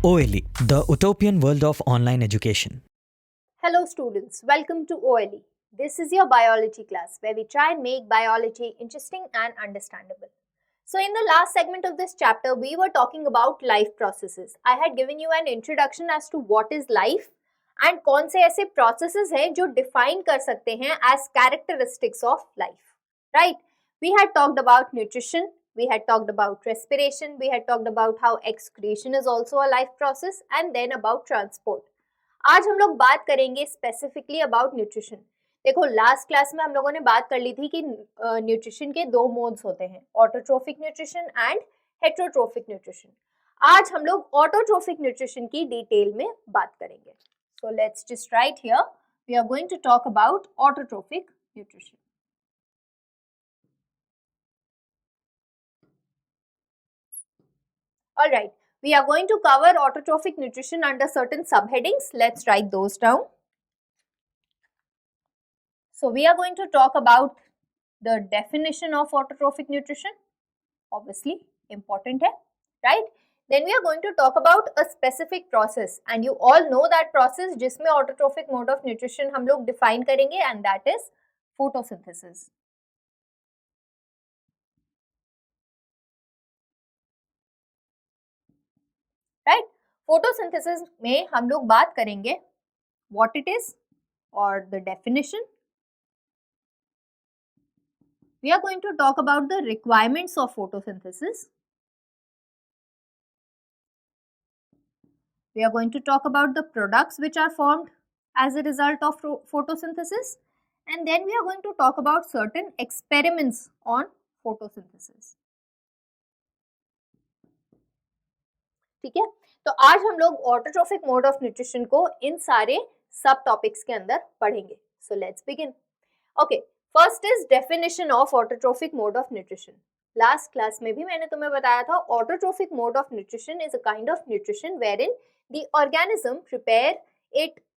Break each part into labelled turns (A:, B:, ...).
A: OLE, the utopian world of online education.
B: Hello students, welcome to OLE. This is your biology class where we try and make biology interesting and understandable. So in the last segment of this chapter, we were talking about life processes. I had given you an introduction as to what is life and कौन से ऐसे processes हैं जो define कर सकते हैं as characteristics of life, right? We had talked about nutrition, we had talked about respiration, we had talked about how excretion is also a life process and then about transport. आज हम लोग बात करेंगे specifically about nutrition. देखो last class में हम लोगों ने बात कर ली थी कि न्यूट्रिशन के दो मोड्स होते हैं, autotrophic nutrition and heterotrophic nutrition. आज हम लोग ऑटोट्रोफिक न्यूट्रिशन की डिटेल में बात करेंगे। So let's just right here we are going to talk about autotrophic nutrition. All right, we are going to cover autotrophic nutrition under certain subheadings. Let's write those down. So we are going to talk about the definition of autotrophic nutrition. Obviously, important hai, right? Then we are going to talk about a specific process, and you all know that process जिसमें autotrophic mode of nutrition हम लोग define करेंगे, and that is photosynthesis. Right? Photosynthesis में हम लोग बात करेंगे what it is or the definition. We are going to talk about the requirements of photosynthesis. We are going to talk about the products which are formed as a result of photosynthesis, and then we are going to talk about certain experiments on photosynthesis. ठीक है, तो आज हम लोग autotrophic mode of nutrition को इन सारे सब topics के अंदर पढ़ेंगे. So let's begin. Okay, first is definition of autotrophic mode of nutrition. Last class में भी मैंने तुम्हें बताया था autotrophic mode of nutrition is a kind of nutrition wherein the organism prepare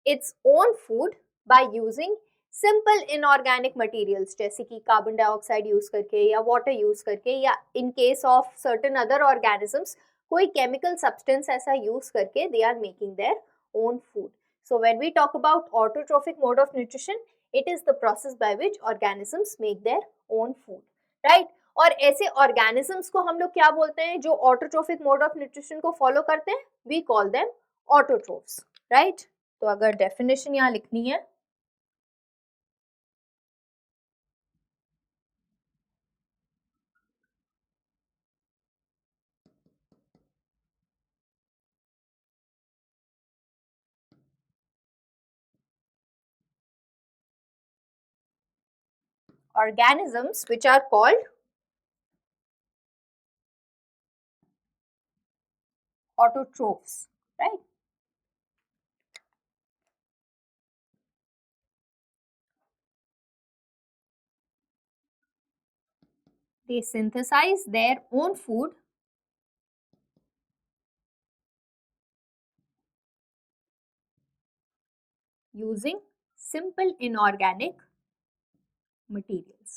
B: its own food by using simple inorganic materials जैसे कि carbon dioxide use करके या वाटर यूज करके या in case of certain other organisms कोई chemical substance ऐसा use करके they are making their own food. So when we talk about autotrophic mode of nutrition, it is the process by which organisms make their own food, right? और ऐसे organisms को हम लोग क्या बोलते हैं जो ऑटोट्रोफिक मोड ऑफ न्यूट्रिशन को फॉलो करते हैं? We call them autotrophs, right? तो अगर डेफिनेशन यहाँ लिखनी है, organisms which are called autotrophs, right? They synthesize their own food using simple inorganic materials.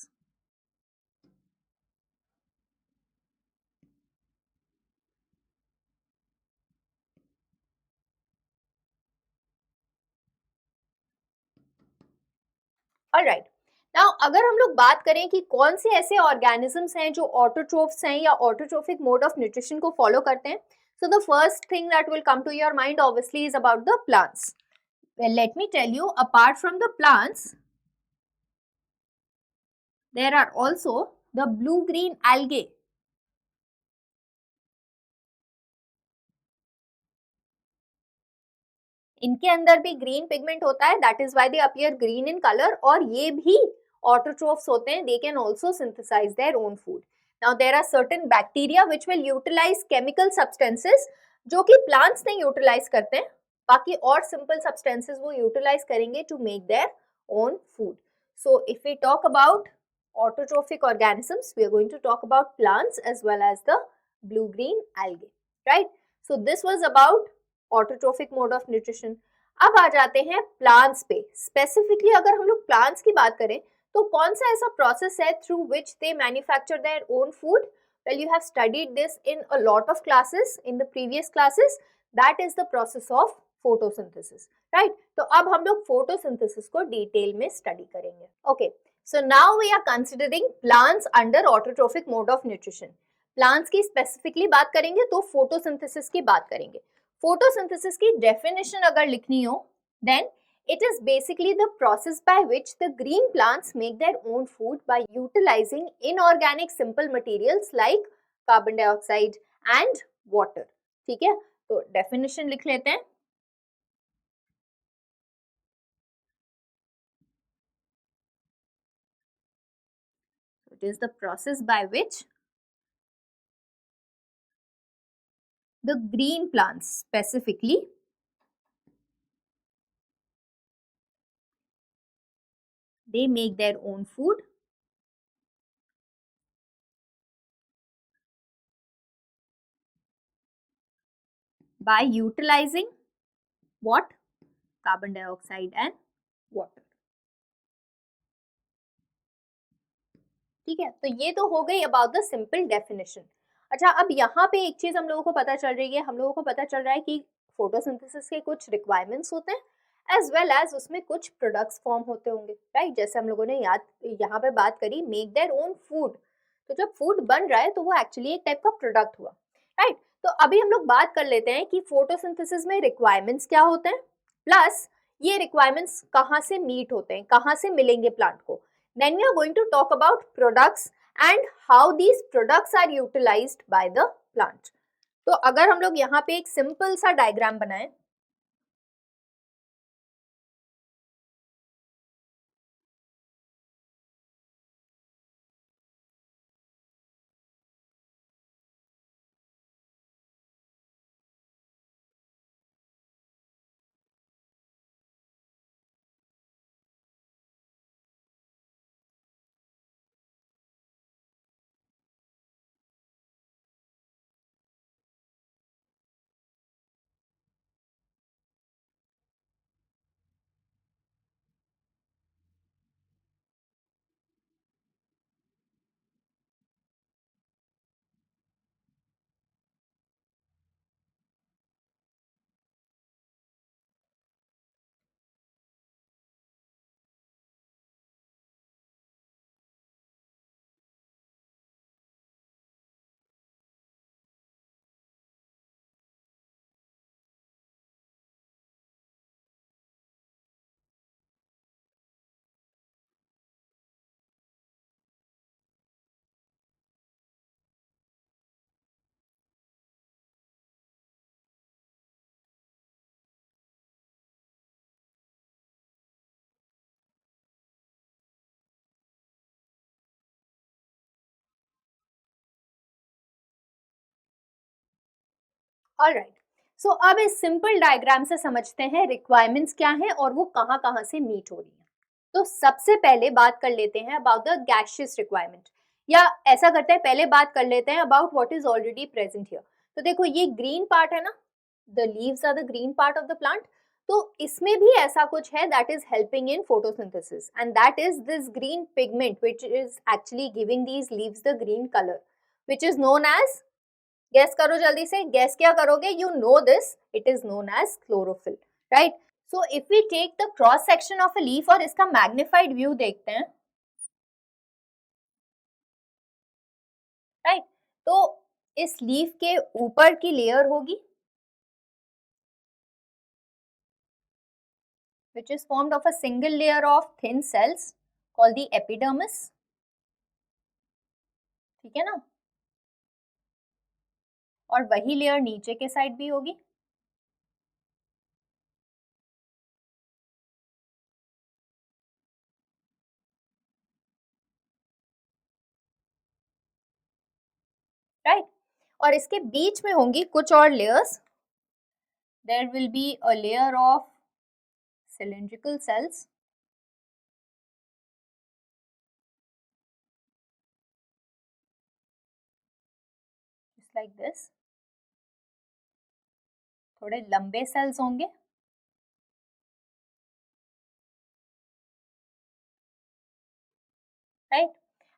B: Alright, now अगर हम लोग बात करें कि कौन से ऐसे ऑर्गेनिजम्स हैं जो ऑटोट्रोफ्स हैं या ऑटोट्रोफिक मोड ऑफ न्यूट्रिशन को फॉलो करते हैं, so the first thing that will come to your mind obviously is about the plants. Well, let me tell you, apart from the plants, there are also the blue-green algae. इनके अंदर भी green pigment होता है, that is why they appear green in colour, और ये भी autotrophs होते हैं. They can also synthesise their own food. Now there are certain bacteria which will utilise chemical substances जो कि प्लांट्स नहीं यूटिलाइज करते हैं, बाकी और सिंपल सब्सटेंसेस वो यूटिलाइज करेंगे to make their own food. So if we talk about autotrophic organisms, we are going to talk about plants as well as the blue-green algae, right? So this was about autotrophic mode of nutrition. अब आ जाते हैं plants पे. Specifically अगर हम लोग plants की बात करें तो कौन सा ऐसा प्रोसेस है through which they manufacture there own food? Well, you have studied this in a lot of classes in the previous classes. That is the process of photosynthesis, right. तो अब हम लोग फोटोसिंथेसिस को डिटेल में study करेंगे। Okay, so now we are considering plants under autotrophic mode of nutrition. Plants की specifically बात करेंगे तो फोटोसिंथेसिस की बात करेंगे। फोटोसिंथेसिस की डेफिनेशन अगर लिखनी हो, then it is basically the process by which the green plants make their own food by utilizing inorganic simple materials like carbon dioxide and water। ठीक है, तो डेफिनेशन लिख लेते हैं। It is the process by which the green plants specifically they make their own food by utilizing what? Carbon dioxide and water। ठीक है, तो ये तो हो गई अबाउट द सिंपल डेफिनेशन। अच्छा, अब यहाँ पे एक चीज हम लोगों को पता चल रही है, हम लोगों को पता चल रहा है कि फोटोसिंथेसिस के कुछ रिक्वायरमेंट्स होते हैं एज वेल एज उसमें कुछ प्रोडक्ट्स फॉर्म होते होंगे, राइट। जैसे हम लोगों ने याद यहाँ पे बात करी मेक देयर ओन फूड, तो जब फूड बन रहा है तो वो एक्चुअली एक टाइप का प्रोडक्ट हुआ, राइट। तो अभी हम लोग बात कर लेते हैं कि फोटोसिंथेसिस में रिक्वायरमेंट्स क्या होते हैं, प्लस ये रिक्वायरमेंट्स कहाँ से मीट होते हैं, कहाँ से मिलेंगे प्लांट को। Then we are going to talk about products and how these products are utilized by the plant। तो अगर हम लोग यहाँ पे एक सिंपल सा डायग्राम बनाएं, ऑलराइट। सो अब इस सिंपल डायग्राम से समझते हैं रिक्वायरमेंट्स क्या हैं और वो कहाँ कहाँ से मीट हो रही है। तो सबसे पहले बात कर लेते हैं अबाउट द गैशियस रिक्वायरमेंट, या ऐसा करते हैं पहले बात कर लेते हैं about what is already present here. तो देखो ये ग्रीन पार्ट है ना, the leaves are the green part of the plant, तो इसमें भी ऐसा कुछ है that is helping in photosynthesis and that is this green pigment which is actually giving these leaves the green colour which is known as, guess करो जल्दी से, guess क्या करोगे, you know this, it is known as chlorophyll, right. So if we take the cross section of a leaf और इसका magnified view देखते हैं, right, तो इस लीफ के ऊपर की लेयर होगी which is formed of a single layer of thin cells called the epidermis, ठीक है ना, और वही लेयर नीचे के साइड भी होगी, राइट। और इसके बीच में होंगी कुछ और layers, there will be a layer of cylindrical cells, just like this, थोड़े लंबे सेल्स होंगे, right,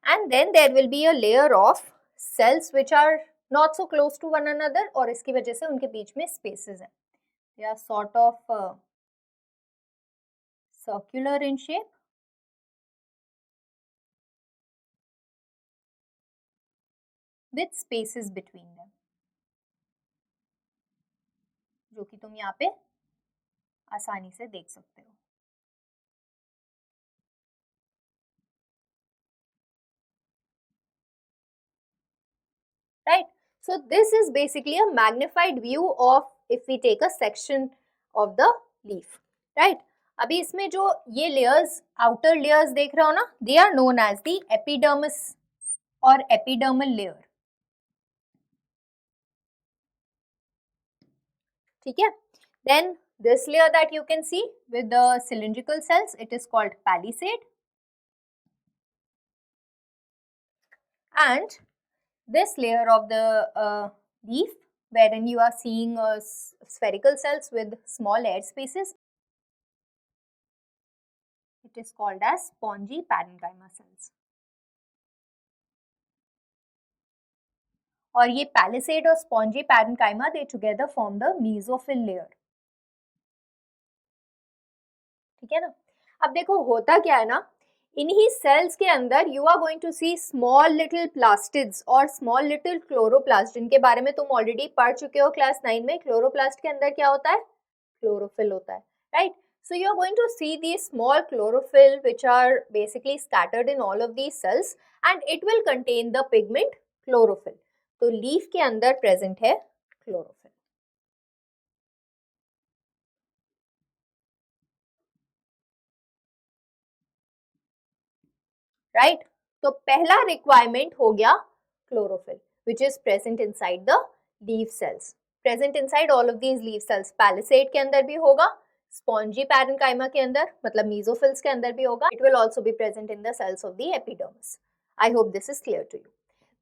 B: and then there will be a layer of cells which are not so close to one another, और इसकी वजह से उनके बीच में स्पेसेस हैं. They are sort of circular in shape with spaces between them, जो कि तुम यहाँ पे आसानी से देख सकते हो. Right? So this is basically a magnified view of if we take a section of the leaf. Right? अभी इसमें जो ये layers, outer layers देख रहे हो ना, they are known as the epidermis or epidermal layer. ठीक है? Then this layer that you can see with the cylindrical cells, it is called palisade. And this layer of the leaf, wherein you are seeing spherical cells with small air spaces, it is called as spongy parenchyma cells. और ये palisade और spongy parenchyma, they together form the mesophyll layer. ठीक है ना? अब देखो होता क्या है ना, इन्हीं सेल्स के अंदर you are going to see small little plastids और स्मॉल लिटिल क्लोरोप्लास्ट, जिनके बारे में तुम ऑलरेडी पढ़ चुके हो क्लास 9 में. क्लोरोप्लास्ट के अंदर क्या होता है? क्लोरोफिल होता है. Right? So you are going to see these small chlorophyll which are basically scattered in all of these cells and it will contain the pigment chlorophyll. तो leaf के अंदर present है chlorophyll. Right? तो पहला requirement हो गया chlorophyll which is present inside the leaf cells. Present inside all of these leaf cells. Palisade के अंदर भी होगा, स्पॉन्जी पैरेन्काइमा के अंदर मतलब मीजोफिल्स के अंदर भी होगा. It will also be present in the cells of the epidermis. I hope this is clear to you.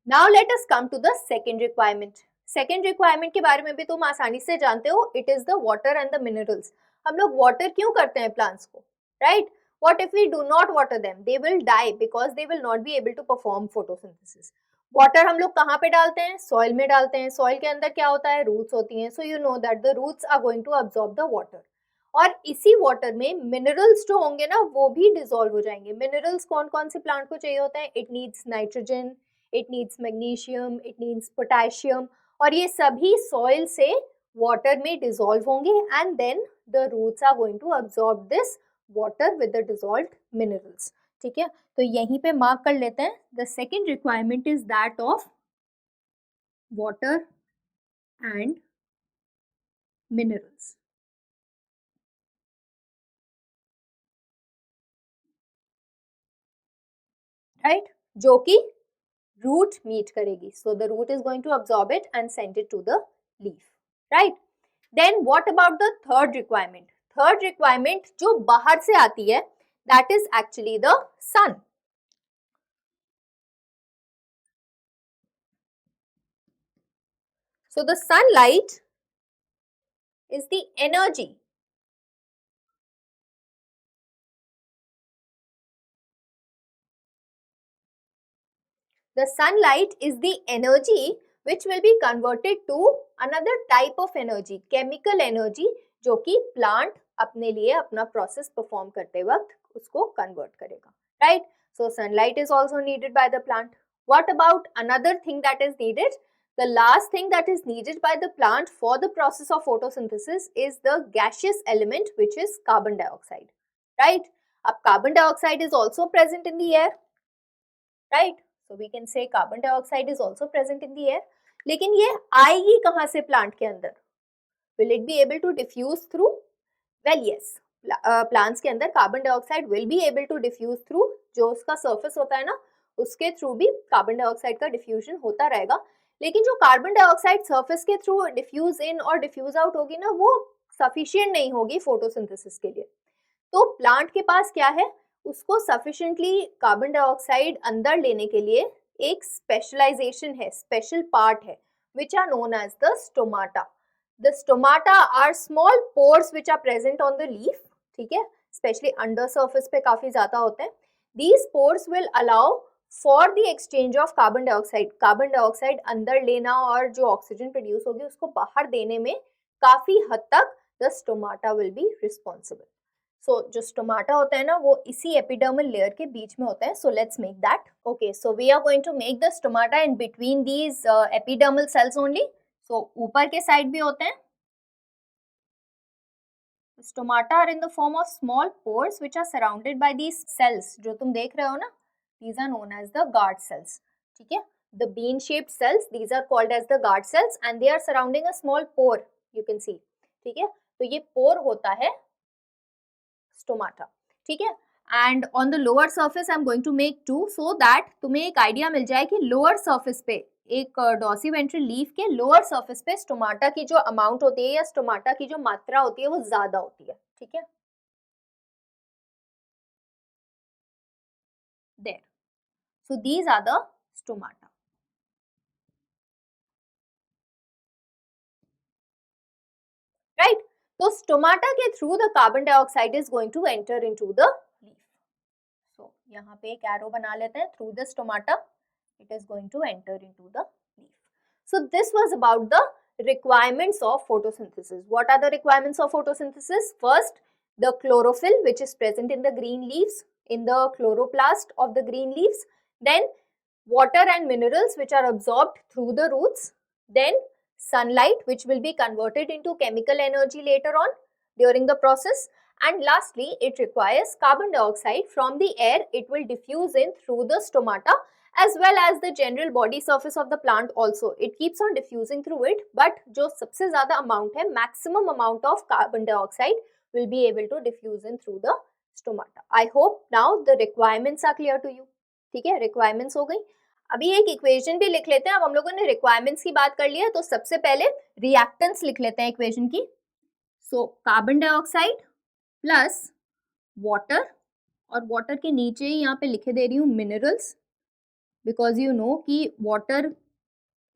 B: Now let us come to the second requirement. Second requirement के बारे में भी तुम आसानी से जानते हो. It is the water and the minerals. हम लोग वाटर क्यों करते हैं प्लांट्स को? Right? What if we do not water them? They will die because they will not be able to perform photosynthesis. Water हम लोग कहाँ पे डालते हैं? सॉइल में डालते हैं. सॉइल के अंदर क्या होता है? रूट्स होती हैं. So you know that the roots are going to absorb the water. और इसी वाटर में मिनरल्स जो होंगे ना वो भी डिसॉल्व हो जाएंगे. मिनरल्स कौन कौन से प्लांट को चाहिए होते हैं? It needs nitrogen, it needs magnesium, it needs potassium, और ये सभी सॉइल से वाटर में डिसॉल्व होंगे and then the roots are going to absorb this water with the dissolved minerals. ठीक है, तो यहीं पे मार्क कर लेते हैं. The second requirement is that of water and minerals. Right? जो कि रूट मीट करेगी. So the root is going to absorb it and send it to the leaf. Right? Then what about the third requirement? Third requirement जो बाहर से आती है, that is actually the sun. So the sunlight is the energy which will be converted to another type of energy, chemical energy, जो कि plant अपने लिए अपना प्रोसेस परफॉर्म करते वक्त उसको कन्वर्ट करेगा. Right? So sunlight is also needed by the plant. What about another thing that is needed? The last thing that is needed by the plant for the process of photosynthesis is the gaseous element which is carbon dioxide. Right? अब carbon dioxide is also present in the air. Right? So we can say carbon dioxide is also present in the air. लेकिन ये आएगी कहाँ से plant के अंदर? Will it be able to diffuse through? Well, yes. Plants के अंदर carbon dioxide will be able to diffuse through, जो उसका सरफेस होता है ना उसके थ्रू भी कार्बन डाइऑक्साइड का डिफ्यूजन होता रहेगा. लेकिन जो कार्बन डाइऑक्साइड सरफेस के थ्रू डिफ्यूज इन और डिफ्यूज आउट होगी ना, वो सफिशिएंट नहीं होगी फोटोसिंथेसिस के लिए. तो प्लांट के पास क्या है? उसको सफिशिएंटली कार्बन डाइऑक्साइड अंदर लेने के लिए एक स्पेशलाइजेशन है, स्पेशल पार्ट है, which are known as the stomata. The stomata are small pores which are present on the leaf. ठीक है, स्पेशली अंडर सर्फेस पे काफी ज्यादा होते हैं. These pores will allow for the exchange of carbon dioxide अंदर लेना और जो ऑक्सीजन प्रोड्यूस होगी उसको बाहर देने में काफी हद तक the stomata will be responsible. So जो स्टोमाटा होता है ना वो इसी एपिडर्मल लेयर के बीच में होता है. So let's make that. Okay, so we are going to make the stomata in between these epidermal cells only. So ऊपर के साइड भी होते हैं. Stomata are in the form of small pores which are surrounded by these cells. जो तुम देख रहे हो ना, these are known as the guard cells. ठीक है, the bean shaped cells, these are called as the guard cells and they are surrounding a small pore, you can see. ठीक है, तो ये pore होता है stomata. ठीक है, and on the lower surface I am going to make two so that तुम्हें एक idea मिल जाए कि lower surface पे एक डॉर्सीवेंट्रल लीफ के लोअर सरफेस पे स्टोमाटा की जो अमाउंट होती है या स्टोमाटा की जो मात्रा होती है वो ज्यादा होती है. ठीक है, there. So these are the stomata. Right, तो स्टोमाटा के through the carbon dioxide is going to enter into the leaf. So यहाँ पे एक एरो बना लेते हैं. Through the stomata it is going to enter into the leaf. So this was about the requirements of photosynthesis. What are the requirements of photosynthesis? First, the chlorophyll which is present in the green leaves, in the chloroplast of the green leaves. Then water and minerals which are absorbed through the roots. Then sunlight which will be converted into chemical energy later on during the process. And lastly, it requires carbon dioxide from the air. It will diffuse in through the stomata as well as the general body surface of the plant also. It keeps on diffusing through it, but जो सबसे ज़्यादा amount है, maximum amount of carbon dioxide will be able to diffuse in through the stomata. I hope now the requirements are clear to you. ठीक है, requirements हो गई. अभी एक इक्वेशन भी लिख लेते हैं. अब हम लोगों ने रिक्वायरमेंट्स की बात कर ली है तो सबसे पहले रिएक्टेंट्स लिख लेते हैं इक्वेशन की. So carbon dioxide plus water, और वाटर के नीचे ही यहाँ पे लिखे दे रही हूँ मिनरल्स, बिकॉज यू नो कि वाटर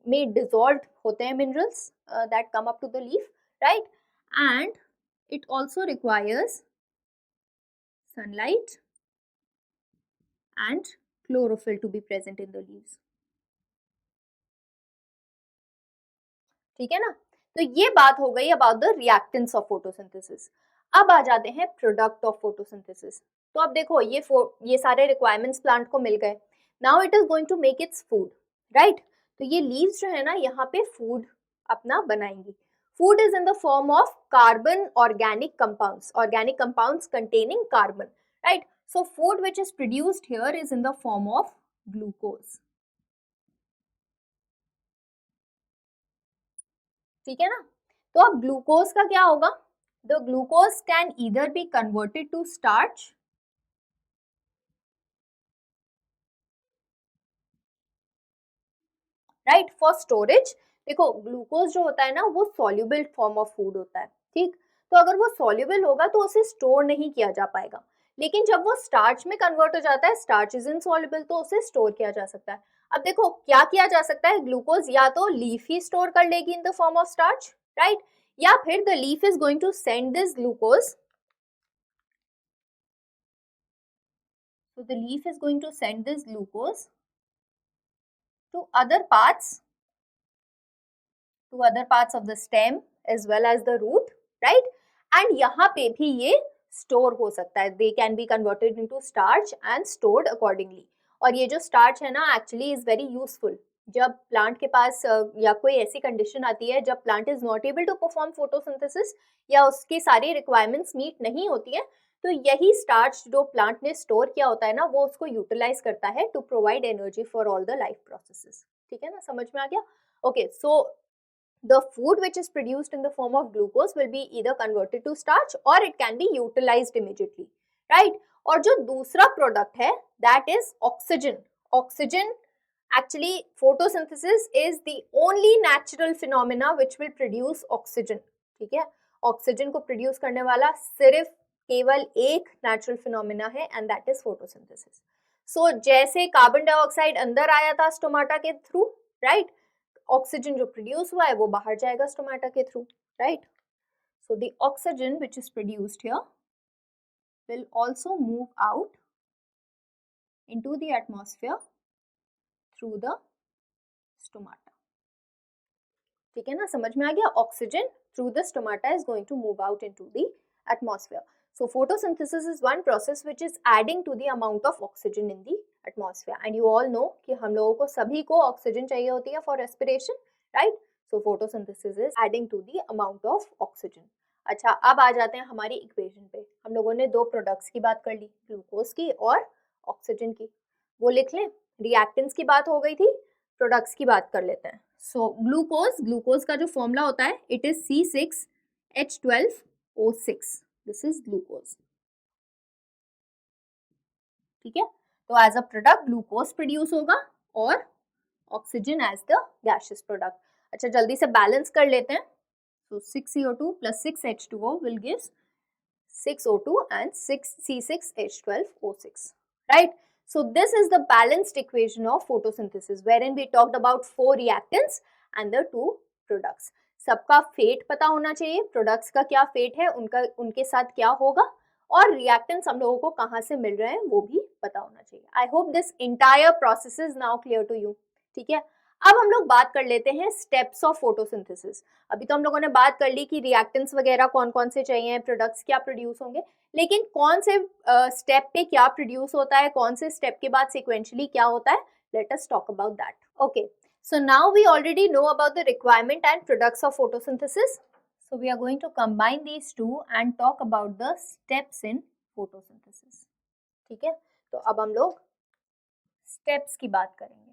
B: में डिजॉल्व होते हैं minerals that come up to the leaf, right. And it also requires sunlight and chlorophyll to be present in the leaves. ठीक है ना, तो ये बात हो गई about the reactants of photosynthesis. अब आ जाते हैं प्रोडक्ट ऑफ फोटोसिंथेसिस. तो अब देखो ये सारे रिक्वायरमेंट्स प्लांट को मिल गए. Now it is going to make its food, right. तो ये लीव्स जो है ना यहाँ पे फूड अपना बनाएंगी. Food is in the form of carbon organic compounds containing carbon, right. So food which is produced here is in the form of glucose. ठीक है ना, तो अब ग्लूकोज का क्या होगा? The glucose can either be converted to starch, right, for storage. देखो glucose जो होता है ना वो सॉल्युबल फॉर्म ऑफ फूड होता है, ठीक. तो अगर वो सॉल्युबल होगा तो उसे स्टोर नहीं किया जा पाएगा. लेकिन जब वो स्टार्च में कन्वर्ट हो जाता है, स्टार्च इज इनसॉल्युबल, तो उसे स्टोर किया जा सकता है. अब देखो क्या किया जा सकता है, ग्लूकोज या तो लीफ ही स्टोर कर लेगी in the form of starch, right, या फिर the leaf is going to send this glucose, so the leaf is going to send this glucose to other parts of the stem as well as the root, right. and यहाँ पे भी ये store हो सकता है. they can be converted into starch and stored accordingly. और ये जो स्टार्च है ना एक्चुअली इज वेरी यूजफुल जब प्लांट के पास या कोई ऐसी कंडीशन आती है जब plant is not able to perform photosynthesis या उसकी सारी रिक्वायरमेंट्स मीट नहीं होती है, तो यही स्टार्च जो प्लांट ने स्टोर किया होता है ना वो उसको यूटिलाइज करता है to provide energy for all the life processes. ठीक है ना, समझ में आ गया. Okay, so the food which is produced in the form of glucose will be either converted to starch or it can be utilized immediately, right. और जो दूसरा प्रोडक्ट है that is oxygen. Oxygen actually photosynthesis is the only natural phenomena which will produce oxygen. ठीक है, oxygen को produce करने वाला सिर्फ केवल एक नेचुरल फिनोमिना है and that is photosynthesis. So जैसे कार्बन डाइऑक्साइड अंदर आया था स्टोमाटा के थ्रू, राइट, ऑक्सीजन जो प्रोड्यूस हुआ है वो बाहर जाएगा स्टोमाटा के through, right. So the oxygen which is produced here will also move out into the atmosphere through the stomata. ठीक है ना, समझ में आ गया? Oxygen through the stomata is going to move out into the atmosphere. So photosynthesis is one process which is adding to the amount of oxygen in the atmosphere. And you all know कि हम लोगों को सभी को oxygen चाहिए होती है for respiration, right? So photosynthesis is adding to the amount of oxygen. अच्छा, अब आ जाते हैं हमारी इक्वेशन पे. हम लोगों ने दो प्रोडक्ट्स की बात कर ली, ग्लूकोज की और ऑक्सीजन की. वो लिख लें. रिएक्टेंट्स की बात हो गई थी, प्रोडक्ट्स की बात कर लेते हैं. सो ग्लूकोज का जो फॉर्मूला होता है, it is C6H12O6. This is glucose. ठीक है, तो as a product glucose produce होगा और oxygen as the gaseous product. अच्छा, जल्दी से बैलेंस कर लेते हैं. So 6CO2 plus 6H2O will give 6O2 and 6C6H12O6, right? So this is the balanced equation of photosynthesis wherein we talked about 4 reactants and the 2 products. सबका fate पता होना चाहिए, प्रोडक्ट्स का क्या फेट है, उनके साथ क्या होगा, और रिएक्टेंट्स हम लोगों को कहाँ से मिल रहे हैं वो भी पता होना चाहिए. I hope this entire process is now clear to you. ठीक है, अब हम लोग बात कर लेते हैं स्टेप्स ऑफ फोटोसिंथेसिस. अभी तो हम लोगों ने बात कर ली कि रिएक्टेंट्स वगैरह कौन कौन से चाहिए, प्रोडक्ट्स क्या प्रोड्यूस होंगे, लेकिन कौन से स्टेप पे क्या प्रोड्यूस होता है, कौन से स्टेप के बाद सिक्वेंशली क्या होता है. Let us talk about that. Okay, so now we already know about the requirement and products of photosynthesis. So we are going to combine these two and talk about the steps in photosynthesis. ठीक है, तो अब हम लोग steps की बात करेंगे.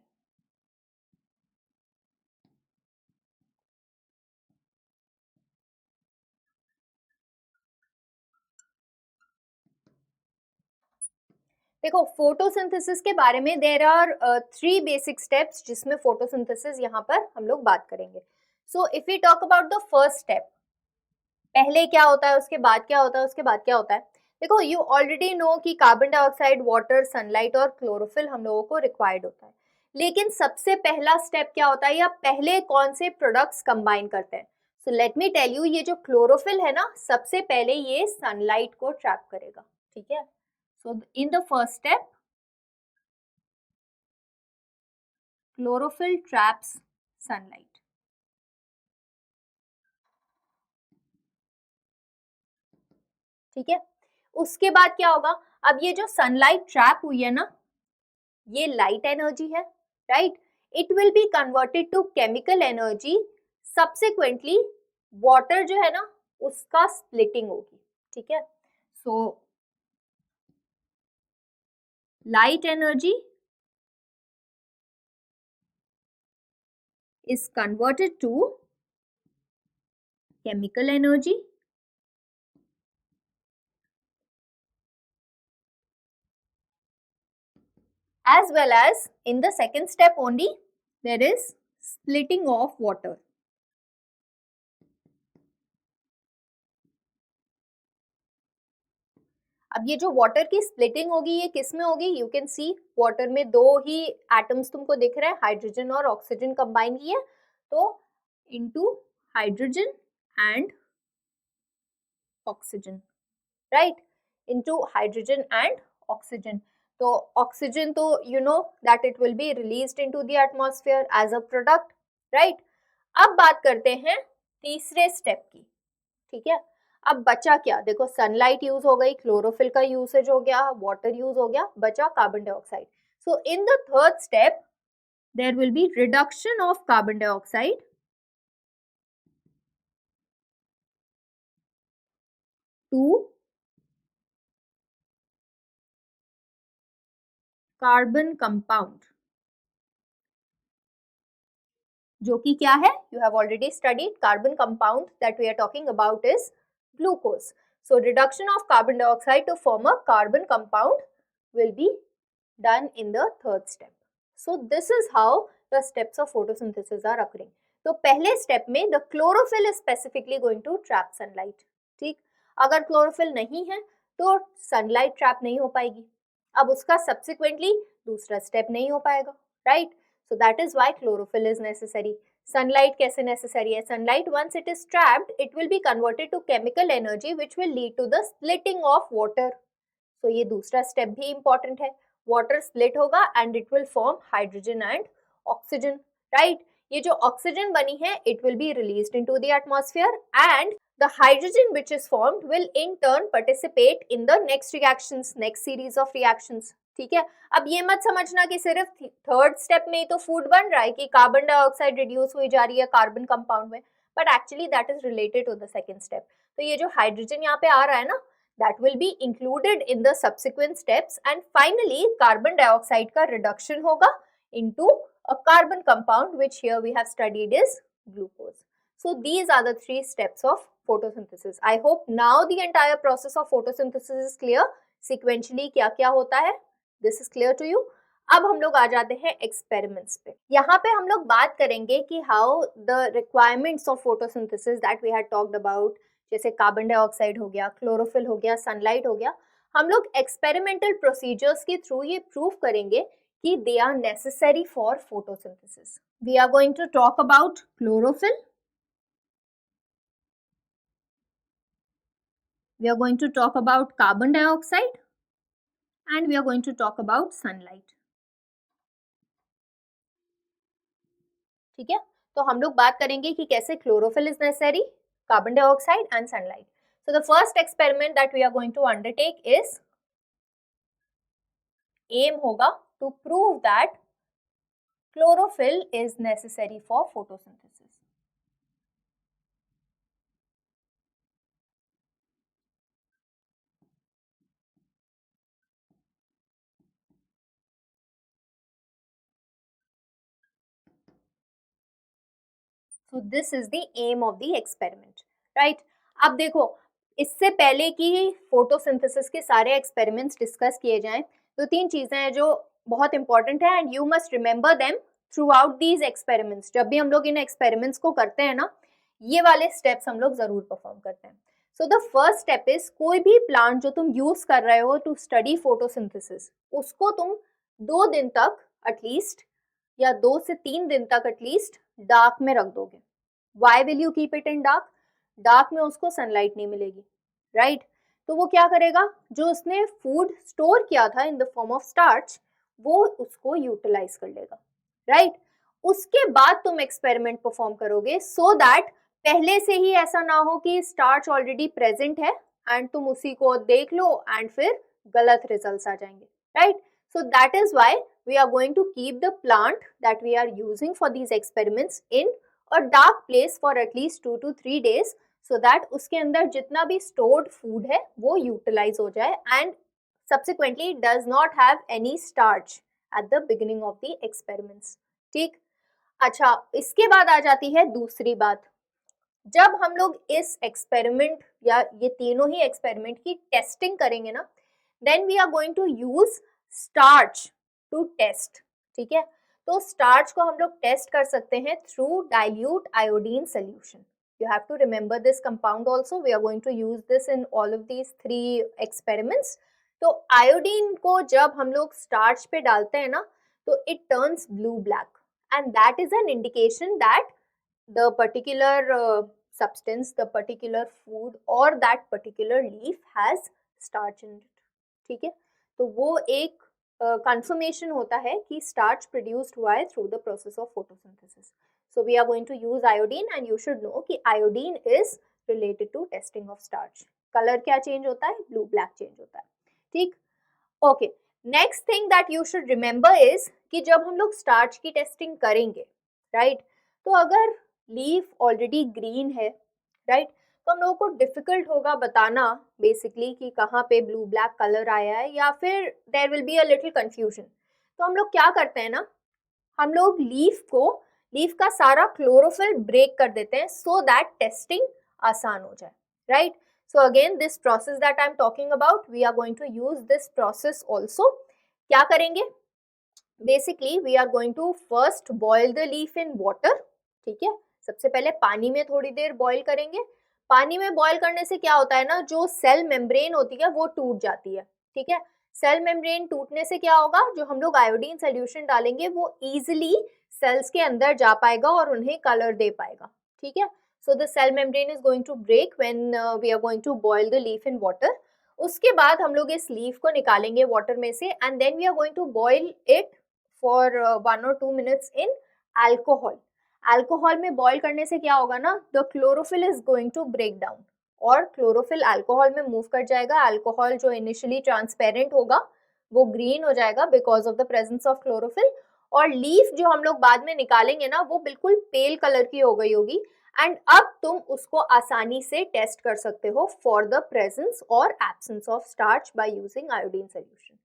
B: देखो, फोटोसिंथेसिस के बारे में देयर आर 3 बेसिक स्टेप्स जिसमें फोटोसिंथेसिस यहाँ पर हम लोग बात करेंगे. So if we talk about the first step, पहले क्या होता है, उसके बाद क्या होता है, उसके बाद क्या होता है. देखो, यू ऑलरेडी नो कि कार्बन डाइऑक्साइड, वाटर, सनलाइट और क्लोरोफिल हम लोगों को रिक्वायर्ड होता है. लेकिन सबसे पहला स्टेप क्या होता है, या पहले कौन से प्रोडक्ट्स कंबाइन करते हैं. So let me tell you, ये जो क्लोरोफिल है ना, सबसे पहले ये सनलाइट को ट्रैप करेगा. ठीक है, so in the first step, chlorophyll traps sunlight. ठीक है, उसके बाद क्या होगा, अब ये जो सनलाइट ट्रैप हुई है ना, ये लाइट एनर्जी है, right. It will be converted to chemical energy. Subsequently water जो है ना, उसका स्प्लिटिंग होगी. ठीक है, सो light energy is converted to chemical energy as well as in the second step only there is splitting of water. अब ये जो वाटर की स्प्लिटिंग होगी, ये किस में होगी, यू कैन सी वाटर में दो ही एटम्स तुमको दिख रहे हैं, हाइड्रोजन और ऑक्सीजन कंबाइन किए, तो into hydrogen and oxygen, right, into hydrogen and oxygen. तो ऑक्सीजन तो you know that it will be released into the atmosphere as a product, right. अब बात करते हैं तीसरे स्टेप की. ठीक है, अब बचा क्या, देखो सनलाइट यूज हो गई, क्लोरोफिल का यूसेज हो गया, वाटर यूज हो गया, बचा carbon dioxide. So in the third step there will be reduction of carbon dioxide to carbon compound, जो कि क्या है, you have already studied. Carbon compound that we are talking about is glucose. So reduction of carbon dioxide to form a carbon compound will be done in the third step. So this is how the steps of photosynthesis are occurring. तो पहले step में the chlorophyll is specifically going to trap sunlight. ठीक, अगर chlorophyll नहीं है तो sunlight trap नहीं हो पाएगी. अब उसका subsequently दूसरा step नहीं हो पाएगा, right? So that is why chlorophyll is necessary. Sunlight कैसे नेसेसरी है, sunlight once it is trapped it will be converted to chemical energy which will lead to the splitting of water. So ये दूसरा step भी important है. Water split होगा and it will form hydrogen and oxygen, right. ये जो oxygen बनी है it will be released into the atmosphere and the hydrogen which is formed will in turn participate in the next reactions, next series of reactions, ठीक है। अब ये मत समझना कि सिर्फ थर्ड स्टेप में ही तो फूड बन रहा है कि कार्बन डाइऑक्साइड रिड्यूस हुई जा रही है कार्बन कंपाउंड में, but actually that is related to the second step. तो ये जो हाइड्रोजन यहाँ पे आ रहा है ना, that will be included in the subsequent steps and finally carbon dioxide का reduction होगा into a carbon compound which here we have studied is glucose. So these are the three steps of photosynthesis. I hope now the entire process of photosynthesis is clear. Sequentially क्या क्या होता है, this is clear to you. अब हम लोग आ जाते हैं experiments पे। यहाँ पे हम लोग बात करेंगे कि how the requirements of photosynthesis that we had talked about, जैसे कार्बन डाइऑक्साइड हो गया, क्लोरोफिल हो गया, सनलाइट हो गया, हम लोग एक्सपेरिमेंटल प्रोसीजर्स के थ्रू ये प्रूव करेंगे कि they are necessary for photosynthesis. We are going to talk about chlorophyll, we are going to talk about carbon dioxide and we are going to talk about sunlight, ठीक है। तो हम लोग बात करेंगे कि कैसे chlorophyll is necessary, carbon dioxide and sunlight. So the first experiment that we are going to undertake is, aim होगा to prove that chlorophyll is necessary for photosynthesis. So this is the aim of the experiment, right? अब देखो, इससे पहले कि photosynthesis के सारे experiments discuss किए जाएं, तो तीन चीजें हैं जो बहुत इंपॉर्टेंट है and you must remember them through out these experiments. जब भी हम लोग इन एक्सपेरिमेंट्स को करते हैं ना, ये वाले स्टेप्स हम लोग जरूर परफॉर्म करते हैं। So the first step is, कोई भी प्लांट जो तुम यूज कर रहे हो टू स्टडी फोटोसिंथेसिस, उसको तुम 2 दिन तक एटलीस्ट या 2 से 3 दिन तक एटलीस्ट डार्क में रख दोगे। Why will you keep it in dark? Dark में उसको सनलाइट नहीं मिलेगी, राइट? तो वो क्या करेगा, जो उसने फूड स्टोर किया था in the form of starch, वो उसको यूटिलाइज कर लेगा, राइट? उसके बाद तुम एक्सपेरिमेंट परफॉर्म करोगे सो दैट पहले से ही ऐसा ना हो कि स्टार्च ऑलरेडी प्रेजेंट है एंड तुम उसी को देख लो एंड फिर गलत रिजल्ट्स आ जाएंगे, right? So that is why we are going to keep the plant that we are using for these experiments in a dark place for at least 2 to 3 days so that उसके अंदर जितना भी stored food है वो utilize हो जाए and subsequently it does not have any starch at the beginning of the experiments, ठीक? अच्छा, इसके बाद आ जाती है दूसरी बात। जब हम लोग इस एक्सपेरिमेंट या ये तीनों ही एक्सपेरिमेंट की टेस्टिंग करेंगे ना, then we are going to use starch to test, ठीक है? तो स्टार्च को हम लोग टेस्ट कर सकते हैं through dilute iodine solution. You have to remember this compound also, we are going to use this in all of these 3 experiments. तो आयोडीन को जब हम लोग स्टार्च पे डालते हैं ना, तो it turns blue black and that is an indication that the particular substance, the particular food or that particular leaf has starch in it, ठीक है? तो वो एक कंफर्मेशन होता है कि स्टार्च प्रोड्यूस्ड हुआ है through the process of photosynthesis. So we are going to use iodine and you should know कि iodine is related to testing of starch. Colour क्या चेंज होता है? ब्लू ब्लैक चेंज होता है, ठीक? Okay, next thing that you should remember is कि जब हम लोग स्टार्च की टेस्टिंग करेंगे, राइट, तो अगर लीफ ऑलरेडी ग्रीन है, राइट, तो हम लोगों को डिफिकल्ट होगा बताना बेसिकली कि कहाँ पे ब्लू ब्लैक कलर आया है, या फिर there will be a little confusion. तो हम लोग क्या करते हैं ना, हम लोग लीफ का सारा क्लोरोफिल ब्रेक कर देते हैं सो दैट टेस्टिंग आसान हो जाए, right? So again this process that I am talking about, we are going to use this process also. क्या करेंगे? Basically we are going to first boil the leaf in water, ठीक है? सबसे पहले पानी में थोड़ी देर बॉयल करेंगे। पानी में बॉयल करने से क्या होता है ना, जो सेल मेम्ब्रेन होती है वो टूट जाती है, ठीक है? सेल मेम्ब्रेन टूटने से क्या होगा, जो हम लोग आयोडीन सोल्यूशन डालेंगे वो इजीली सेल्स के अंदर जा पाएगा और उन्हें कलर दे पाएगा, ठीक है? So the cell membrane is going to break when we are going to boil the leaf in water. उसके बाद हम लोग इस लीफ को निकालेंगे वाटर में से and then we are going to boil it for 1 or 2 minutes in alcohol. Alcohol में बॉईल करने से क्या होगा ना, the chlorophyll is going to break down, और क्लोरोफिल अल्कोहल में मूव कर जाएगा. अल्कोहल जो इनिशियली ट्रांसपेरेंट होगा वो ग्रीन हो जाएगा because of the presence of chlorophyll, और लीफ जो हम लोग बाद में निकालेंगे ना वो बिल्कुल पेल कलर की हो गई होगी. एंड अब तुम उसको आसानी से टेस्ट कर सकते हो फॉर द प्रेजेंस और absence of starch by using iodine solution.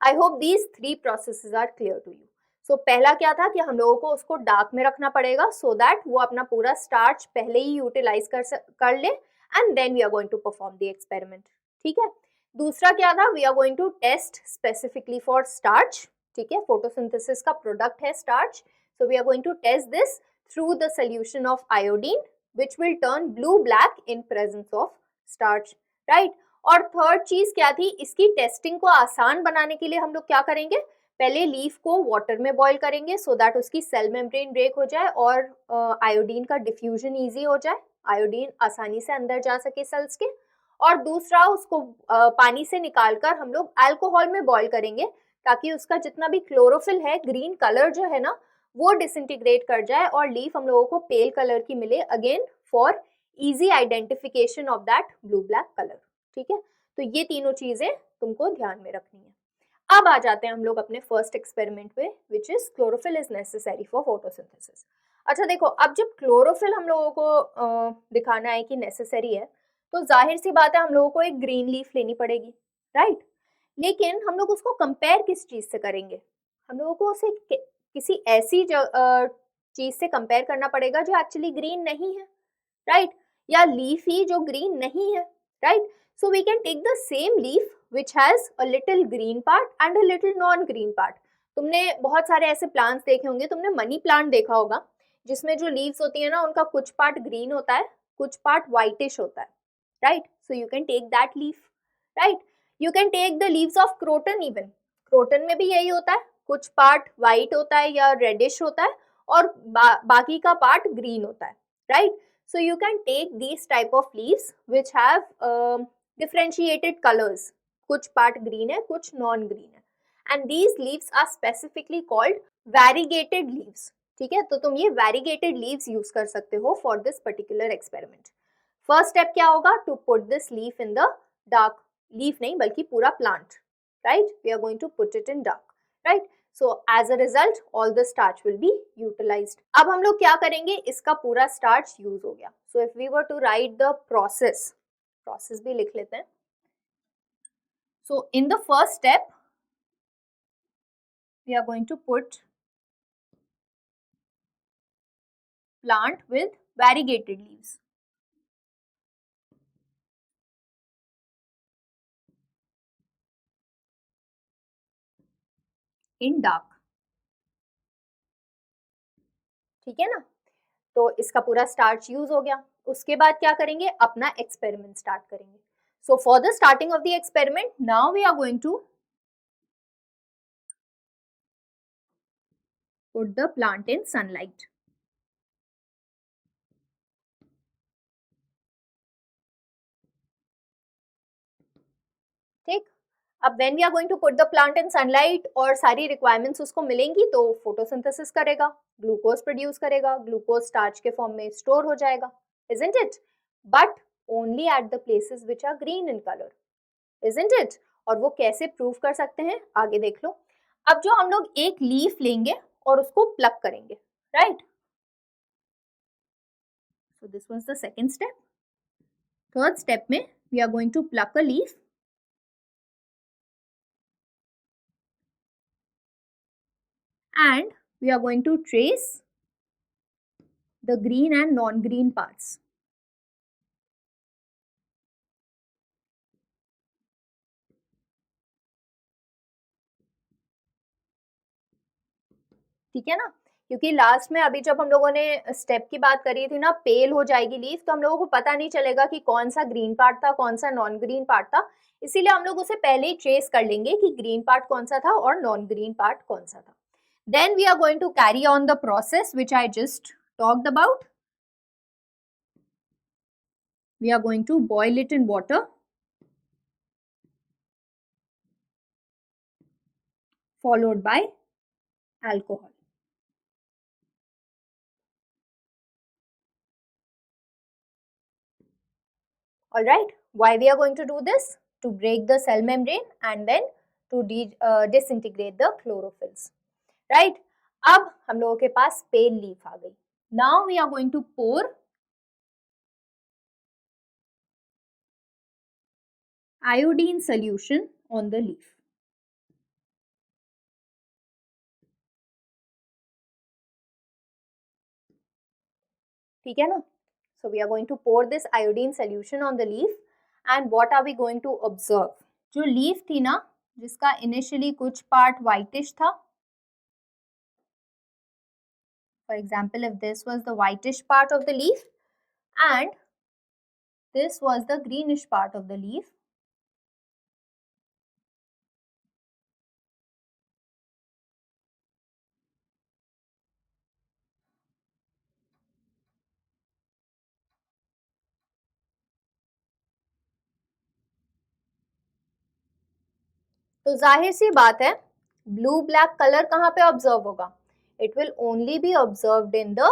B: I hope these 3 processes are clear to you. So पहला क्या था कि हम लोगों को उसको डार्क में रखना पड़ेगा सो दैट वो अपना पूरा स्टार्च पहले ही यूटिलाइज कर ले, and then we are going to perform the experiment. ठीक है. दूसरा क्या था, we are going to test specifically for starch. ठीक है, फोटोसिंथेसिस का प्रोडक्ट है starch, so we are going to test this through the solution of iodine which will turn blue black in presence of starch, right? और third चीज क्या थी, इसकी testing को आसान बनाने के लिए हम लोग क्या करेंगे, पहले लीफ को वाटर में बॉईल करेंगे सो दैट उसकी सेल मेम्ब्रेन ब्रेक हो जाए और आयोडीन का डिफ्यूजन इजी हो जाए, आयोडीन आसानी से अंदर जा सके सेल्स के. और दूसरा उसको पानी से निकालकर हम लोग अल्कोहल में बॉईल करेंगे ताकि उसका जितना भी क्लोरोफिल है, ग्रीन कलर जो है ना, वो डिसइंटीग्रेट कर जाए और लीफ हम लोगों को पेल कलर की मिले, again for easy identification of that blue black colour. ठीक है, तो ये तीनों चीजें तुमको ध्यान में रखनी है. अब आ जाते हैं हम लोग अपने फर्स्ट एक्सपेरिमेंट पे, which is chlorophyll is necessary for photosynthesis. अच्छा देखो, अब जब क्लोरोफिल हम लोगों को दिखाना है कि नेसेसरी है, तो जाहिर सी बात है हम लोगों को एक ग्रीन लीफ लेनी पड़ेगी, राइट? लेकिन हम लोग उसको कंपेयर किस चीज से करेंगे, हम लोगों को उसे किसी ऐसी चीज से कंपेयर करना पड़ेगा जो एक्चुअली ग्रीन नहीं है, राइट? या लीफ ही जो ग्रीन नहीं है, right? So we can take the same leaf which has a little green part and a little non green part. तुमने बहुत सारे ऐसे प्लांट्स देखे होंगे, तुमने मनी प्लांट देखा होगा जिसमें जो लीव्स होती है ना उनका कुछ पार्ट ग्रीन होता है, कुछ पार्ट व्हाइटिश होता है, right? So you can take that leaf, right? You can take the leaves of croton. Even croton में भी यही होता है, कुछ पार्ट व्हाइट होता है या रेडिश होता है और बाकी का पार्ट ग्रीन होता है, right? So you can take these type of leaves which have differentiated colours, कुछ पार्ट ग्रीन है कुछ नॉन ग्रीन है, and these leaves are specifically called variegated leaves. ठीक है, तो तुम ये वैरीगेटेड लीव्स यूज कर सकते हो for this particular experiment. First step क्या होगा, to put this leaf in the dark, leaf नहीं बल्कि पूरा plant, right? We are going to put it in dark, right? So as a result all the starch will be utilised. अब हम लोग क्या करेंगे, इसका पूरा स्टार्च यूज हो गया. So if we were to write the process भी लिख लेते हैं. So in the first step, we are going to put plant with variegated leaves. In dark. ठीक है ना, तो इसका पूरा स्टार्च यूज हो गया. उसके बाद क्या करेंगे, अपना एक्सपेरिमेंट स्टार्ट करेंगे. So for the starting of the experiment, now we are going to put the plant in sunlight. ठीक, अब when we are going to put the plant in sunlight और सारी requirements उसको मिलेंगी तो फोटोसिंथेसिस करेगा, glucose produce करेगा, glucose starch के फॉर्म में स्टोर हो जाएगा, isn't it? But only at the places which are green in color, isn't it? और वो कैसे प्रूव कर सकते हैं आगे देख लो. अब जो हम लोग एक लीफ लेंगे और उसको प्लग करेंगे, right? So this was the second step. Third step में we are going to plug a leaf and we are going to trace the green and non-green parts. ठीक है ना, क्योंकि लास्ट में अभी जब हम लोगों ने स्टेप की बात करी थी ना, पेल हो जाएगी लीफ तो हम लोगों को पता नहीं चलेगा कि कौन सा ग्रीन पार्ट था कौन सा नॉन ग्रीन पार्ट था, इसीलिए हम लोग उसे पहले ही ट्रेस कर लेंगे कि ग्रीन पार्ट कौन सा था और नॉन ग्रीन पार्ट कौन सा था. Then we are going to carry on the process which I just talked about. We are going to boil it in water followed by alcohol. All right, why we are going to do this? To break the cell membrane and then to disintegrate the chlorophylls. Right? अब हम लोगों के पास pale leaf आ गई. Now we are going to pour iodine solution on the leaf. ठीक है ना? So we are going to pour this iodine solution on the leaf and what are we going to observe? जो leaf थी ना, जिसका initially कुछ part whitish था. For example, if this was the whitish part of the leaf and this was the greenish part of the leaf. तो जाहिर सी बात है ब्लू ब्लैक कलर कहाँ पे ऑब्जर्व होगा? It will only B observed in the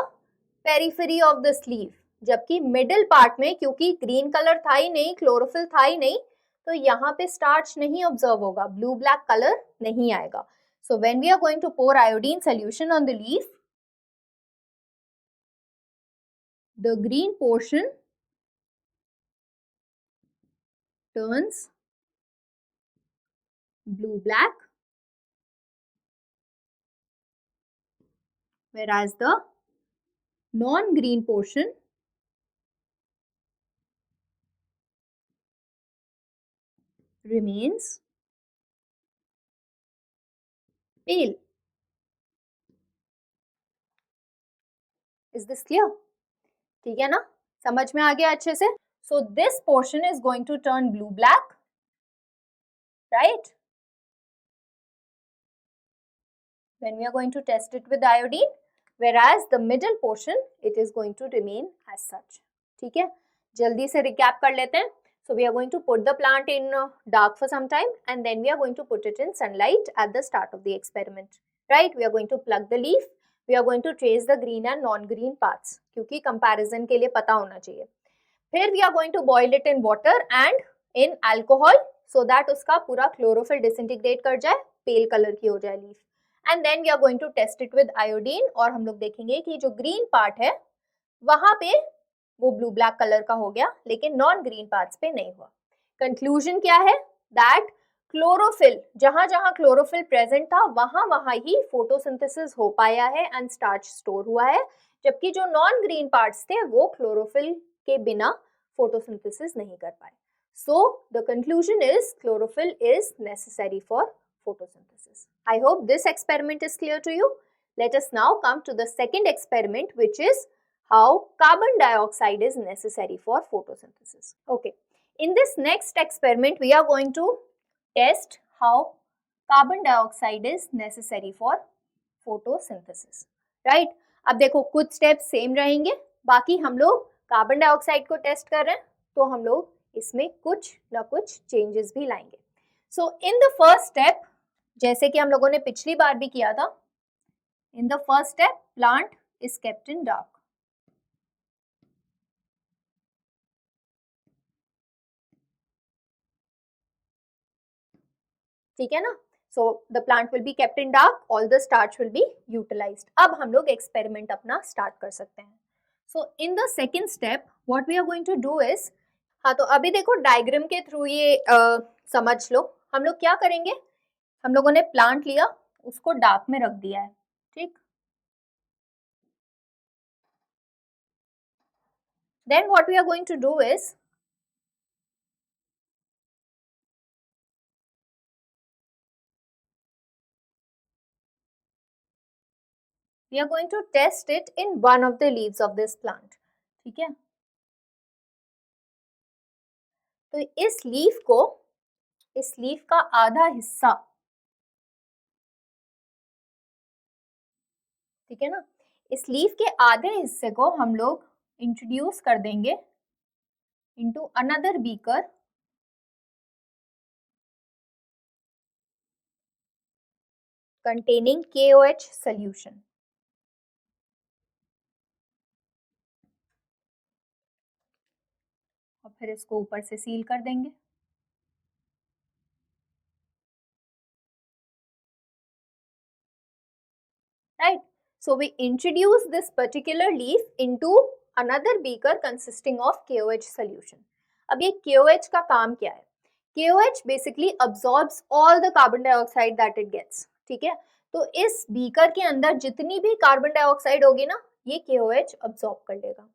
B: periphery of the sleeve, जबकि middle part में क्योंकि ग्रीन कलर था ही नहीं, क्लोरोफिल था ही नहीं, तो यहाँ पे स्टार्च नहीं ऑब्जर्व होगा, ब्लू ब्लैक कलर नहीं आएगा. So when we are going to pour iodine solution on the leaf, the green portion turns blue black, whereas the non-green portion remains pale. Is this clear? ठीक है ना, समझ में आ गया अच्छे से. So this portion is going to turn blue black, right? When we are going to test it with iodine, whereas the middle portion it is going to remain as such. ठीक है, जल्दी से recap कर लेते हैं. So we are going to put the plant in dark for some time and then we are going to put it in sunlight at the start of the experiment, right? We are going to plug the leaf. We are going to trace the green and non-green parts क्योंकि comparison के लिए पता होना चाहिए. फिर we are going to boil it in water and in alcohol so that उसका पूरा chlorophyll disintegrate कर जाए, pale color की हो जाए leaf. And then we are going to test it with iodine और हम लोग देखेंगे कि जो green part है वहाँ पे वो ब्लू ब्लैक कलर का हो गया, लेकिन नॉन ग्रीन पार्ट्स पे नहीं हुआ. कंक्लूजन क्या है? दैट क्लोरोफिल, जहां जहां क्लोरोफिल प्रेजेंट था वहां वहां ही फोटोसिंथेसिस हो पाया है एंड स्टार्च स्टोर हुआ है, जबकि जो नॉन ग्रीन पार्ट्स थे वो क्लोरोफिल के बिना फोटोसिंथेसिस नहीं कर पाए. So the conclusion is chlorophyll is necessary for photosynthesis. I hope this experiment is clear to you. Let us now come to the second experiment, which is how carbon dioxide is necessary for photosynthesis. Okay, in this next experiment we are going to test how carbon dioxide is necessary for photosynthesis, right? अब देखो कुछ steps same रहेंगे, बाकी हम लोग carbon dioxide को test कर रहे हैं तो हम लोग इसमें कुछ ना कुछ चेंजेस भी लाएंगे. सो इन द फर्स्ट स्टेप, जैसे कि हम लोगों ने पिछली बार भी किया था, in the first step plant is kept in dark. ठीक है ना? So the plant will be kept in dark, all the starch will be utilised. अब हम लोग एक्सपेरिमेंट अपना स्टार्ट कर सकते हैं. So in the second step what we are going to do is, हाँ तो अभी देखो डायग्राम के थ्रू ये समझ लो. हम लोग क्या करेंगे, हम लोगों ने प्लांट लिया, उसको डार्क में रख दिया है, ठीक. Then what we are going to do is, we are going to test it in one of the leaves of this plant. ठीक है, तो इस लीफ का आधा हिस्सा, ठीक है ना, इस लीफ के आधे हिस्से को हम लोग इंट्रोड्यूस कर देंगे into another beaker containing KOH solution. और फिर इसको ऊपर से सील कर देंगे. Right? So we introduce this particular leaf into another beaker consisting of KOH solution. अब ये KOH का काम क्या है? KOH basically absorbs all the carbon dioxide that it gets. ठीक है? तो इस बीकर के अंदर जितनी भी कार्बन डाइऑक्साइड होगी ना, ये KOH absorb कर लेगा.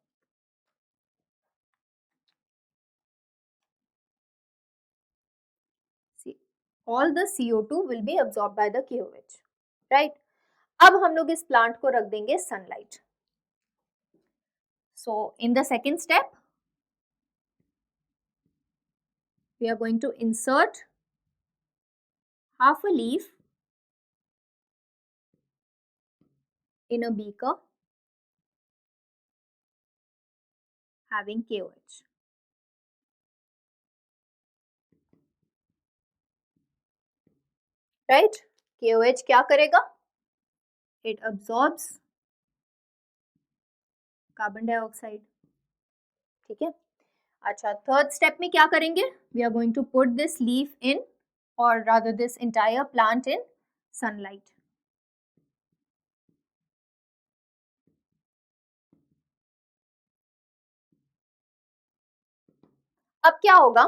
B: See, all the CO2 will be absorbed by the KOH. Right? अब हम लोग इस प्लांट को रख देंगे sunlight. So in the second step, we are going to insert half a leaf in a beaker having KOH. Right? KOH क्या करेगा? It absorbs carbon dioxide. ठीक है. अच्छा, थर्ड स्टेप में क्या करेंगे? We are going to put this leaf in, और rather this entire plant in sunlight. अब क्या होगा?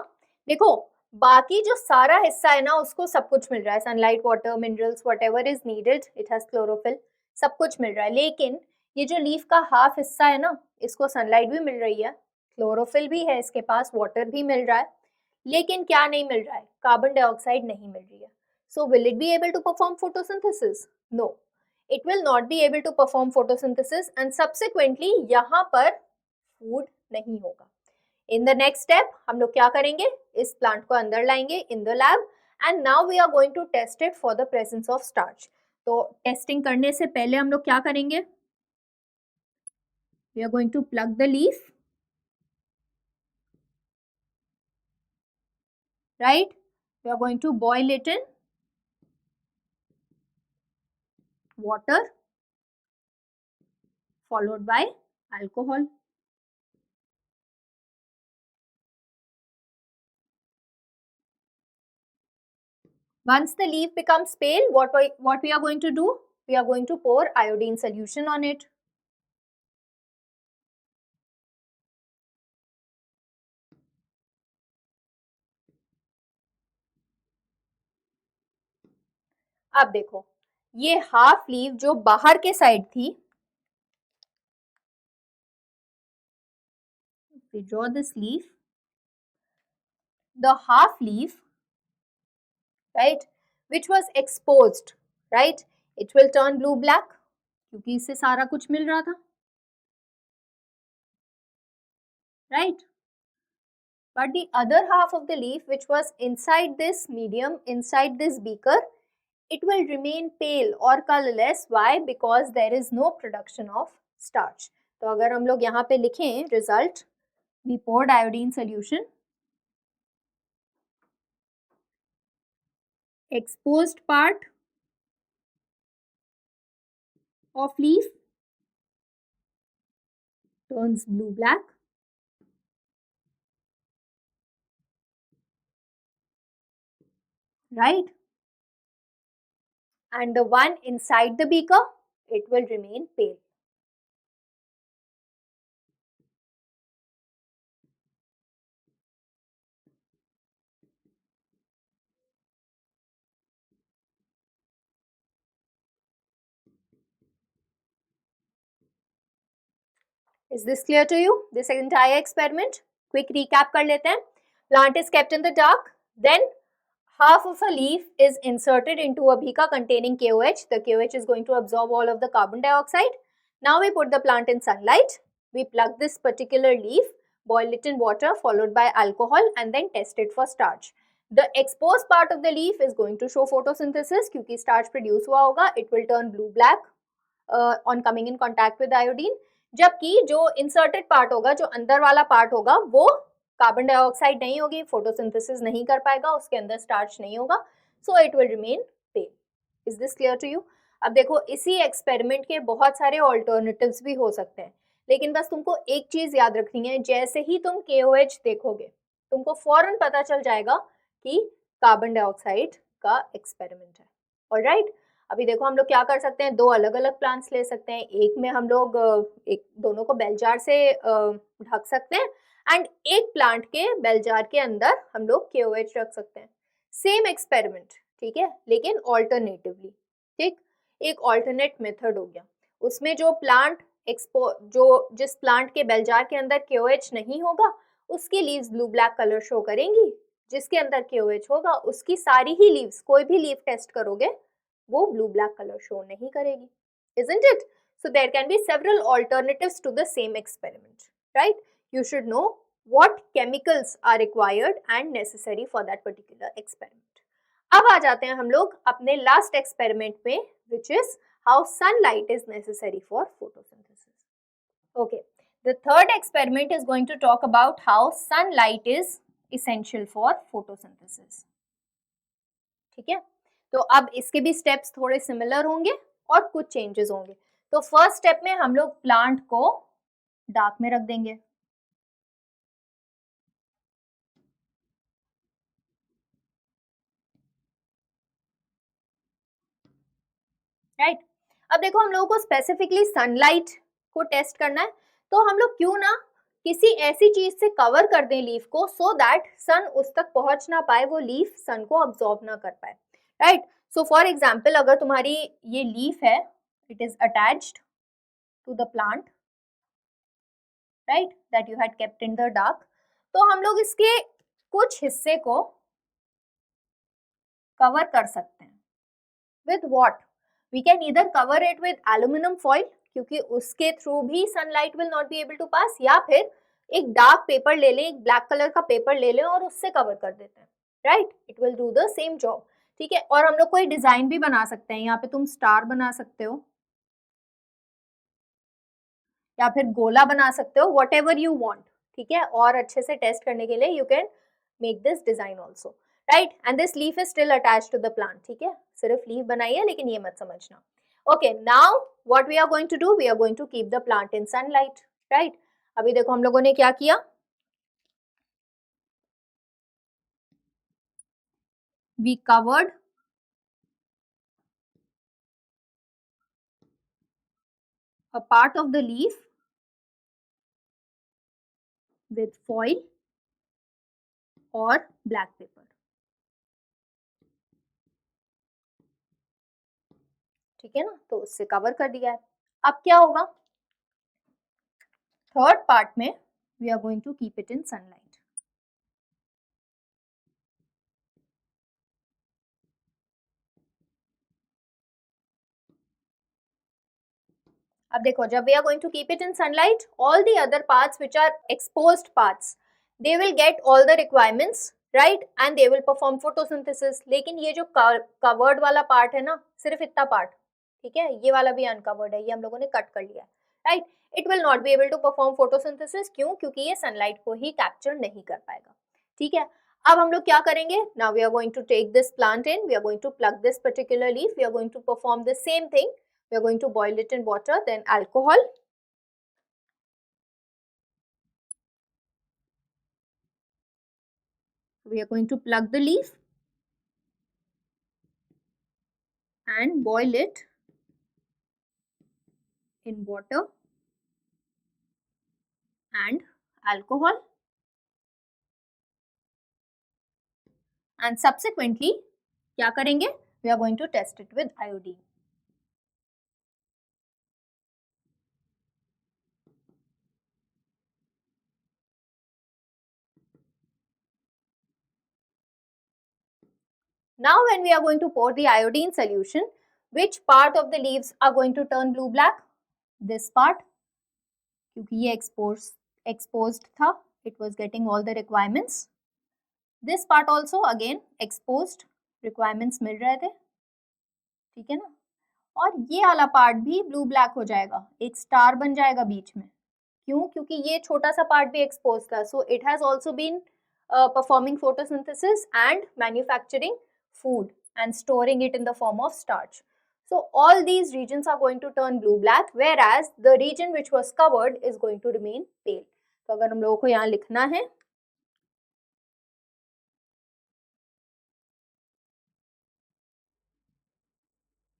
B: देखो, बाकी जो सारा हिस्सा है ना, उसको सब कुछ मिल रहा है. Sunlight, water, minerals, whatever is needed, it has chlorophyll, सब कुछ मिल रहा है. लेकिन ये जो लीफ का हाफ हिस्सा है ना, इसको सनलाइट भी मिल रही है, क्लोरोफिल भी है इसके पास, वाटर भी मिल रहा है, लेकिन क्या नहीं मिल रहा है? कार्बन डाइऑक्साइड नहीं मिल रही है. So will it be able to perform photosynthesis? No, it will not be able to perform photosynthesis, and subsequently यहाँ पर फूड नहीं होगा. इन द नेक्स्ट स्टेप हम लोग क्या करेंगे? इस प्लांट को अंदर लाएंगे in the lab, and now we are going to test it for the presence of starch. तो टेस्टिंग करने से पहले हम लोग क्या करेंगे? We are going to plug the leaf. Right? We are going to boil it in water followed by alcohol. Once the leaf becomes pale, what we are going to do? We are going to pour iodine solution on it. अब देखो, ये half leaf जो बाहर के side थी, we draw this leaf, the half leaf, right, which was exposed, right, it will turn blue black क्योंकि इससे सारा कुछ मिल रहा था. Right? But the other half of the leaf, which was inside this medium, inside this beaker, it will remain pale or colorless. Why? Because there is no production of starch. तो अगर हम लोग यहाँ पे लिखें result, we poured iodine solution, exposed part of leaf turns blue black, right? And the one inside the beaker, it will remain pale. Is this clear to you? This entire experiment? Quick recap कर लेते हैं. Plant is kept in the dark. Then half of a leaf is inserted into a beaker containing KOH. The KOH is going to absorb all of the carbon dioxide. Now we put the plant in sunlight. We plug this particular leaf, boil it in water followed by alcohol, and then test it for starch. The exposed part of the leaf is going to show photosynthesis क्योंकि starch produce हुआ होगा. It will turn blue black on coming in contact with iodine. जबकि जो inserted part होगा, जो अंदर वाला part होगा, वो कार्बन डाइऑक्साइड नहीं होगी, फोटोसिंथेसिस नहीं कर पाएगा, उसके अंदर स्टार्च नहीं होगा, so it will remain pale. Is this clear to you? अब देखो इसी एक्सपेरिमेंट के बहुत सारे ऑल्टरनेटिव्स भी हो सकते हैं, लेकिन बस तुमको एक चीज याद रखनी है, जैसे ही तुम KOH देखोगे तुमको फौरन पता चल जाएगा कि कार्बन डाइऑक्साइड का एक्सपेरिमेंट है। ऑलराइट, अभी देखो हम लोग क्या कर सकते हैं, दो अलग अलग प्लांट्स ले सकते हैं, एक में हम लोग एक दोनों को बेल जार से ढक सकते हैं एंड एक प्लांट के बेल जार के अंदर हम लोग KOH रख सकते हैं। सेम एक्सपेरिमेंट, ठीक है, लेकिन ऑल्टरनेटिवली। ठीक, एक ऑल्टरनेट मेथड हो गया। उसमें जो प्लांट जिस प्लांट के बेल जार के अंदर KOH नहीं होगा उसकी leaves blue black colour show करेंगी, जिसके अंदर KOH होगा उसकी सारी ही लीव्स, कोई भी लीव टेस्ट करोगे वो ब्लू ब्लैक कलर शो नहीं करेगी, isn't it? So there can be several alternatives to the same experiment, right? You should know what chemicals are required and necessary for that particular experiment. अब आ जाते हैं हम लोग अपने लास्ट एक्सपेरिमेंट में, which is how sunlight is necessary for photosynthesis. Okay, the third experiment is going to talk about how sunlight is essential for photosynthesis. ठीक है, तो अब इसके भी स्टेप्स थोड़े सिमिलर होंगे और कुछ चेंजेस होंगे। तो फर्स्ट स्टेप में हम लोग प्लांट को डार्क में रख देंगे, राइट? अब देखो हम लोगों को स्पेसिफिकली सनलाइट को टेस्ट करना है, तो हम लोग क्यों ना किसी ऐसी चीज से कवर कर दें लीफ को, सो दैट सन उस तक पहुंच ना पाए, वो लीफ सन को अब्सॉर्ब ना कर पाए, राइट? सो फॉर एग्जाम्पल अगर तुम्हारी ये लीफ है, it is attached to the plant, right, that you had kept in the dark, तो हम लोग इसके कुछ हिस्से को कवर कर सकते हैं with what? We can either cover it with aluminium foil, क्योंकि उसके थ्रू भी sunlight will not be able to pass, या फिर एक डार्क पेपर ले लें, एक ब्लैक कलर का पेपर ले लें और उससे कवर कर देते हैं, right? It will do the same job, ठीक है। और हम लोग कोई डिजाइन भी बना सकते हैं, यहाँ पे तुम स्टार बना सकते हो या फिर गोला बना सकते हो, वट एवर यू वॉन्ट, ठीक है। और अच्छे से टेस्ट करने के लिए you can make this design also, right? And this leaf is still attached to the plant, ठीक है, सिर्फ लीफ बनाई है, लेकिन ये मत समझना। Okay, now what we are going to do, we are going to keep the plant in sunlight, right? अभी देखो हम लोगों ने क्या किया, we covered a part of the leaf with foil or black paper, ठीक है ना, तो उससे कवर कर दिया है। अब क्या होगा, थर्ड पार्ट में we are going to keep it in sunlight. अब देखो, जब we are going to keep it in sunlight, all the other parts which are exposed parts, they will get all the requirements, right, and they will perform photosynthesis. लेकिन ये जो covered वाला part है ना, सिर्फ इतना पार्ट, ठीक है, ये वाला भी अनकवर्ड है, ये हम लोगों ने कट कर लिया है, right? It will not be able to perform photosynthesis, क्यों? क्योंकि ये सनलाइट को ही कैप्चर नहीं कर पाएगा, ठीक है। अब हम लोग क्या करेंगे, now we are going to take this plant in, we are going to plug this particular leaf, we are going to perform the same thing, we are going to boil it in water, then alcohol, we are going to plug the leaf and boil it in water and alcohol, and subsequently क्या करेंगे, we are going to test it with iodine. Now when we are going to pour the iodine solution, which part of the leaves are going to turn blue black? This part, क्योंकि ये exposed था, it was getting all the requirements. This part also again exposed, requirements मिल रहे थे, ठीक है ना। और ये वाला पार्ट भी ब्लू ब्लैक हो जाएगा, एक स्टार बन जाएगा बीच में, क्यों? क्योंकि ये छोटा सा पार्ट भी एक्सपोज था, so it has also been performing photosynthesis and manufacturing food and storing it in the form of starch. So all these regions are going to turn blue-black, whereas the region which was covered is going to remain pale. तो अगर हम लोगों को यहाँ लिखना है,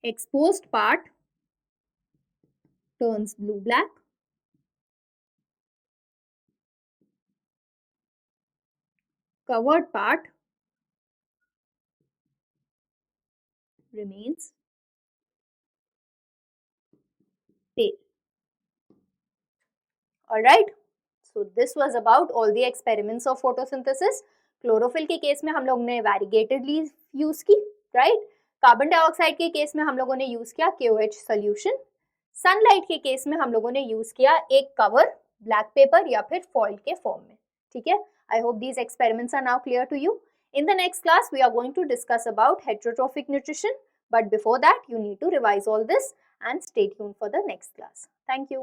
B: exposed part turns blue-black, covered part remains pale. Alright, so this was about all the experiments of photosynthesis. Chlorophyll के case में हम लोग ने वैरीगेटेडली यूज की, राइट. कार्बन डाइऑक्साइड के केस में हम लोगों ने यूज किया KOH सोल्यूशन. सनलाइट के केस में हम लोगों ने यूज किया एक कवर ब्लैक पेपर या फिर फॉइल के फॉर्म में. ठीक है. I hope these experiments are now clear to you. In the next class, we are going to discuss about heterotrophic nutrition. But before that, you need to revise all this and stay tuned for the next class. Thank you.